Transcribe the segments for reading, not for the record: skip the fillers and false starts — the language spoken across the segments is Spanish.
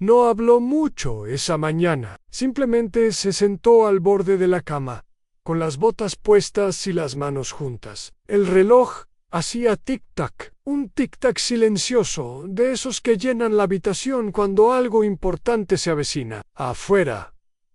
No habló mucho esa mañana. Simplemente se sentó al borde de la cama, con las botas puestas y las manos juntas. El reloj hacía tic-tac, un tic-tac silencioso, de esos que llenan la habitación cuando algo importante se avecina. Afuera,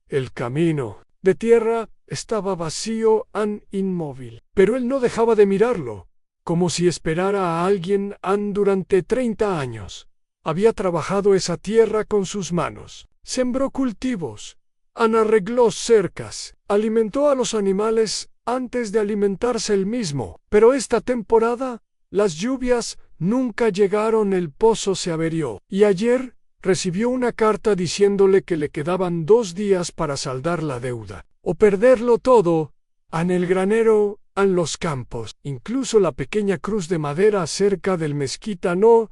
el camino de tierra estaba vacío e inmóvil, pero él no dejaba de mirarlo, como si esperara a alguien durante 30 años. Había trabajado esa tierra con sus manos, sembró cultivos, arregló cercas, alimentó a los animales antes de alimentarse él mismo. Pero esta temporada, las lluvias nunca llegaron, el pozo se averió, y ayer recibió una carta diciéndole que le quedaban 2 días para saldar la deuda, o perderlo todo, en el granero, en los campos. Incluso la pequeña cruz de madera cerca del mezquita no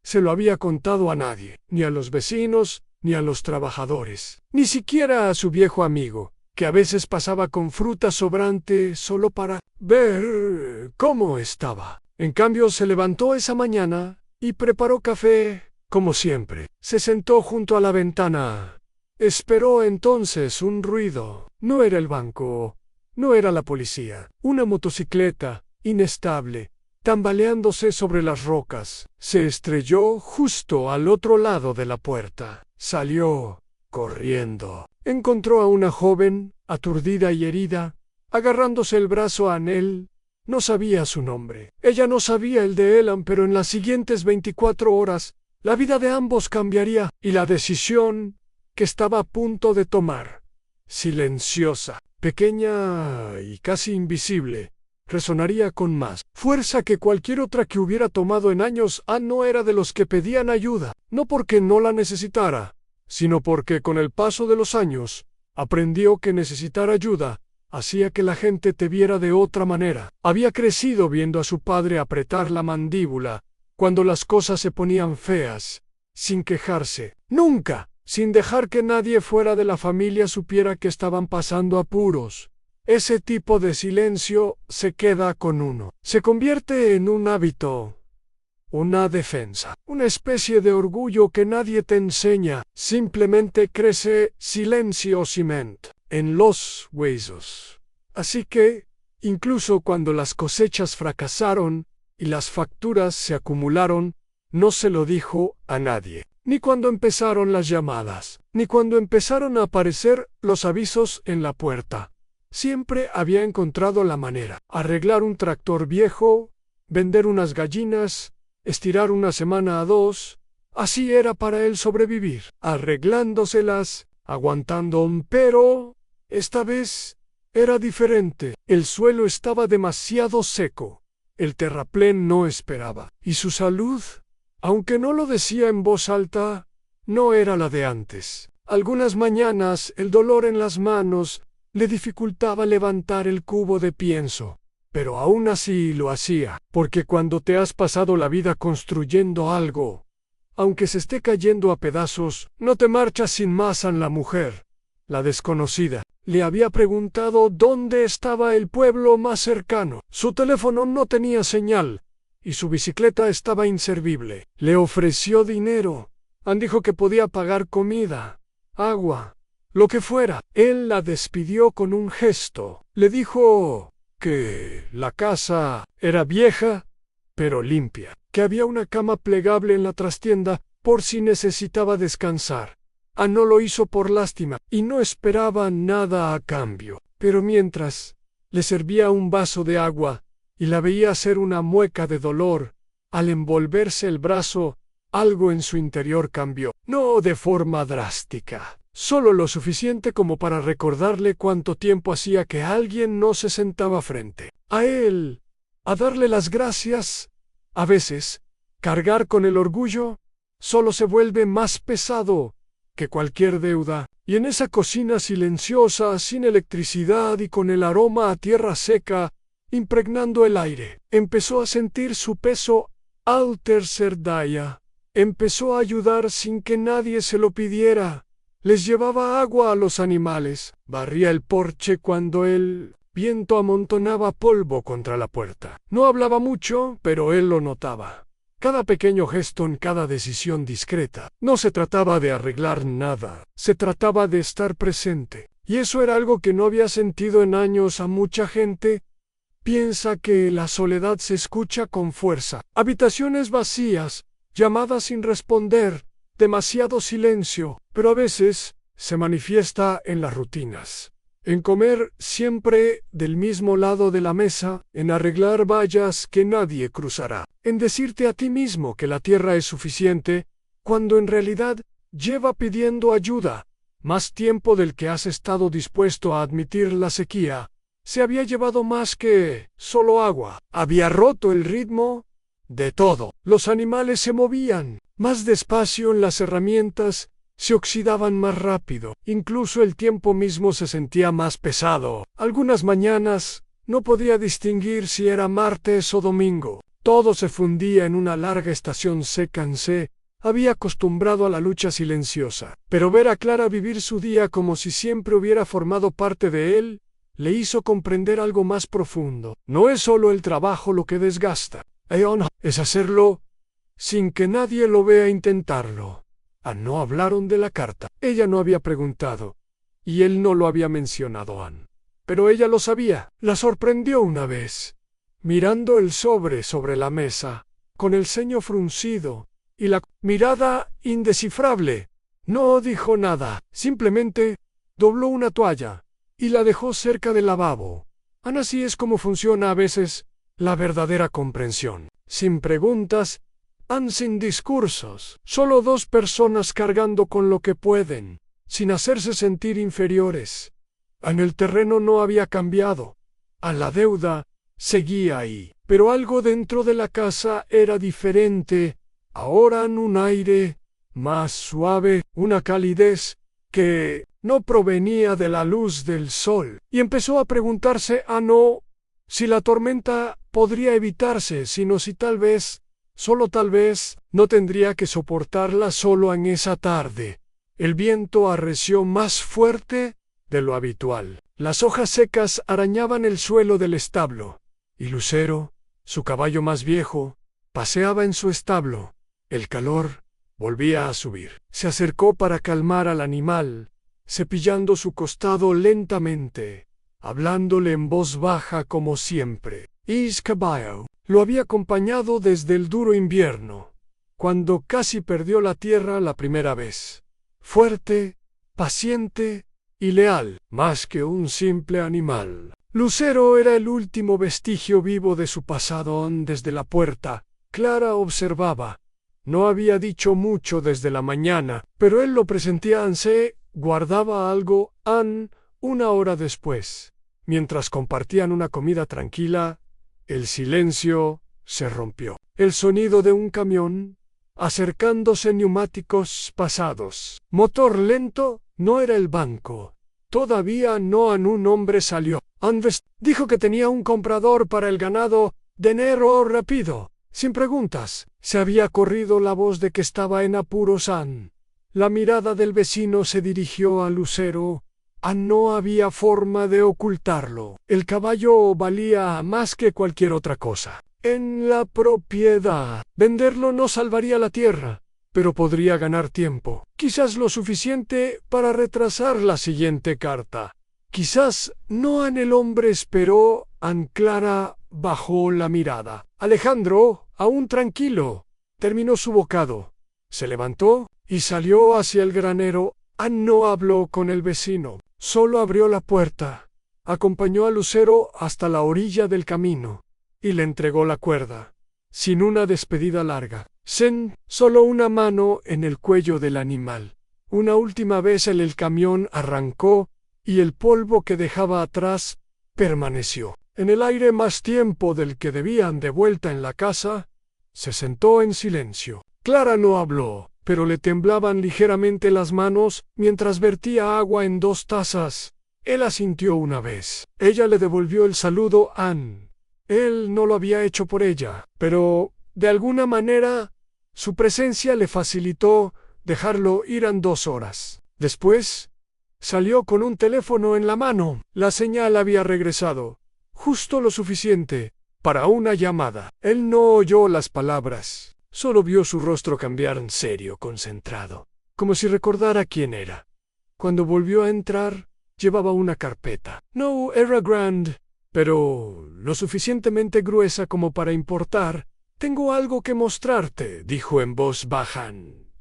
se lo había contado a nadie, ni a los vecinos, ni a los trabajadores, ni siquiera a su viejo amigo, que a veces pasaba con fruta sobrante solo para ver cómo estaba. En cambio, se levantó esa mañana y preparó café, como siempre. Se sentó junto a la ventana. Esperó entonces un ruido. No era el banco, no era la policía. Una motocicleta, inestable, tambaleándose sobre las rocas, se estrelló justo al otro lado de la puerta. Salió corriendo. Encontró a una joven, aturdida y herida, agarrándose el brazo a él. No sabía su nombre. Ella no sabía el de Elan, pero en las siguientes 24 horas, la vida de ambos cambiaría, y la decisión que estaba a punto de tomar, silenciosa, pequeña y casi invisible, resonaría con más fuerza que cualquier otra que hubiera tomado en años. No era de los que pedían ayuda, no porque no la necesitara, sino porque con el paso de los años, aprendió que necesitar ayuda hacía que la gente te viera de otra manera. Había crecido viendo a su padre apretar la mandíbula cuando las cosas se ponían feas, sin quejarse, nunca, sin dejar que nadie fuera de la familia supiera que estaban pasando apuros. Ese tipo de silencio se queda con uno. Se convierte en un hábito, una defensa, una especie de orgullo que nadie te enseña. Simplemente crece silenciosamente en los huesos. Así que, incluso cuando las cosechas fracasaron y las facturas se acumularon, no se lo dijo a nadie. Ni cuando empezaron las llamadas, ni cuando empezaron a aparecer los avisos en la puerta. Siempre había encontrado la manera. Arreglar un tractor viejo, vender unas gallinas, estirar una semana a 2. Así era para él sobrevivir, arreglándoselas, aguantando. Pero esta vez era diferente. El suelo estaba demasiado seco. El terraplén no esperaba. Y su salud, aunque no lo decía en voz alta, no era la de antes. Algunas mañanas el dolor en las manos le dificultaba levantar el cubo de pienso, pero aún así lo hacía, porque cuando te has pasado la vida construyendo algo, aunque se esté cayendo a pedazos, no te marchas sin más. La mujer, la desconocida, le había preguntado dónde estaba el pueblo más cercano. Su teléfono no tenía señal, y su bicicleta estaba inservible. Le ofreció dinero. Dijo que podía pagar comida, agua, lo que fuera. Él la despidió con un gesto. Le dijo que la casa era vieja, pero limpia, que había una cama plegable en la trastienda por si necesitaba descansar. No lo hizo por lástima, y no esperaba nada a cambio. Pero mientras le servía un vaso de agua, y la veía hacer una mueca de dolor, al envolverse el brazo, algo en su interior cambió. No de forma drástica, solo lo suficiente como para recordarle cuánto tiempo hacía que alguien no se sentaba frente a él, a darle las gracias. A veces, cargar con el orgullo solo se vuelve más pesado que cualquier deuda. Y en esa cocina silenciosa, sin electricidad y con el aroma a tierra seca impregnando el aire, empezó a sentir su peso. Al tercer día, empezó a ayudar sin que nadie se lo pidiera. Les llevaba agua a los animales, barría el porche cuando el viento amontonaba polvo contra la puerta. No hablaba mucho, pero él lo notaba. cada pequeño gesto en cada decisión discreta. No se trataba de arreglar nada, se trataba de estar presente. Y eso era algo que no había sentido en años. A mucha gente piensa que la soledad se escucha con fuerza. Habitaciones vacías, llamadas sin responder, demasiado silencio, pero a veces se manifiesta en las rutinas. En comer siempre del mismo lado de la mesa, en arreglar vallas que nadie cruzará, en decirte a ti mismo que la tierra es suficiente, cuando en realidad lleva pidiendo ayuda más tiempo del que has estado dispuesto a admitir. La sequía se había llevado más que solo agua, había roto el ritmo de todo. Los animales se movían más despacio, en las herramientas se oxidaban más rápido, incluso el tiempo mismo se sentía más pesado. Algunas mañanas no podía distinguir si era martes o domingo. Todo se fundía en una larga estación seca. Se había acostumbrado a la lucha silenciosa, pero ver a Clara vivir su día como si siempre hubiera formado parte de él, le hizo comprender algo más profundo. No es solo el trabajo lo que desgasta, es hacerlo sin que nadie lo vea intentarlo. No hablaron de la carta. Ella no había preguntado, y él no lo había mencionado a Anne. Pero ella lo sabía. La sorprendió una vez, mirando el sobre la mesa, con el ceño fruncido y la mirada indescifrable. No dijo nada, simplemente dobló una toalla y la dejó cerca del lavabo. Anne, así es como funciona a veces la verdadera comprensión. Sin preguntas, sin discursos, solo dos personas cargando con lo que pueden, sin hacerse sentir inferiores. En el terreno no había cambiado. La deuda seguía ahí, pero algo dentro de la casa era diferente. Ahora en un aire más suave, una calidez que no provenía de la luz del sol. Y empezó a preguntarse, no si la tormenta podría evitarse, sino si tal vez, solo tal vez, no tendría que soportarla solo en esa tarde. El viento arreció más fuerte de lo habitual. Las hojas secas arañaban el suelo del establo, y Lucero, su caballo más viejo, paseaba en su establo. El calor volvía a subir. Se acercó para calmar al animal, cepillando su costado lentamente, hablándole en voz baja como siempre. Caballo lo había acompañado desde el duro invierno, cuando casi perdió la tierra la primera vez. Fuerte, paciente y leal, más que un simple animal. Lucero era el último vestigio vivo de su pasado. Desde la puerta, Clara observaba. No había dicho mucho desde la mañana, pero él lo presentía. Se guardaba algo. Una hora después, mientras compartían una comida tranquila, el silencio se rompió. El sonido de un camión, acercándose, neumáticos pasados, motor lento. No era el banco. Todavía no. Un hombre salió. Dijo que tenía un comprador para el ganado de enero rápido. Sin preguntas, se había corrido la voz de que estaba en apuros. La mirada del vecino se dirigió a Lucero. No había forma de ocultarlo. El caballo valía más que cualquier otra cosa en la propiedad. Venderlo no salvaría la tierra, pero podría ganar tiempo. Quizás lo suficiente para retrasar la siguiente carta. Quizás no. El hombre esperó. Clara bajó la mirada. Alejandro, aún tranquilo, terminó su bocado. Se levantó y salió hacia el granero. No habló con el vecino. Solo abrió la puerta, acompañó a Lucero hasta la orilla del camino y le entregó la cuerda, sin una despedida larga. Solo una mano en el cuello del animal. Una última vez el camión arrancó y el polvo que dejaba atrás permaneció. En el aire más tiempo del que debían. De vuelta en la casa, se sentó en silencio. Clara no habló, pero le temblaban ligeramente las manos mientras vertía agua en 2 tazas. Él asintió una vez. Ella le devolvió el saludo. Él no lo había hecho por ella, pero, de alguna manera, su presencia le facilitó dejarlo ir. 2 horas después, salió con un teléfono en la mano. La señal había regresado, justo lo suficiente para una llamada. Él no oyó las palabras. Solo vio su rostro cambiar en serio, concentrado, como si recordara quién era. Cuando volvió a entrar, llevaba una carpeta. No era grande, pero lo suficientemente gruesa como para importar. Tengo algo que mostrarte, dijo en voz baja.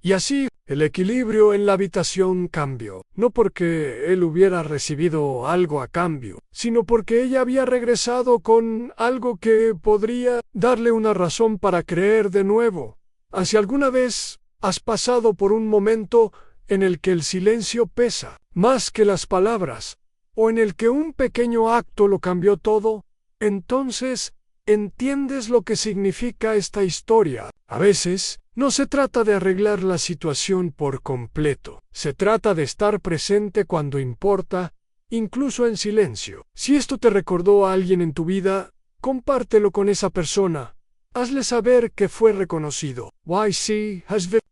Y así, el equilibrio en la habitación cambió, no porque él hubiera recibido algo a cambio, sino porque ella había regresado con algo que podría darle una razón para creer de nuevo. Si alguna vez has pasado por un momento en el que el silencio pesa más que las palabras, o en el que un pequeño acto lo cambió todo, entonces entiendes lo que significa esta historia. A veces, no se trata de arreglar la situación por completo, se trata de estar presente cuando importa, incluso en silencio. Si esto te recordó a alguien en tu vida, compártelo con esa persona. Hazle saber que fue reconocido.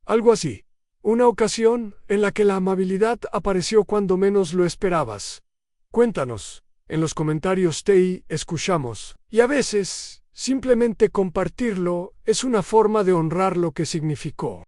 Algo así. Una ocasión en la que la amabilidad apareció cuando menos lo esperabas. Cuéntanos. En los comentarios te escuchamos. Y a veces, simplemente compartirlo es una forma de honrar lo que significó.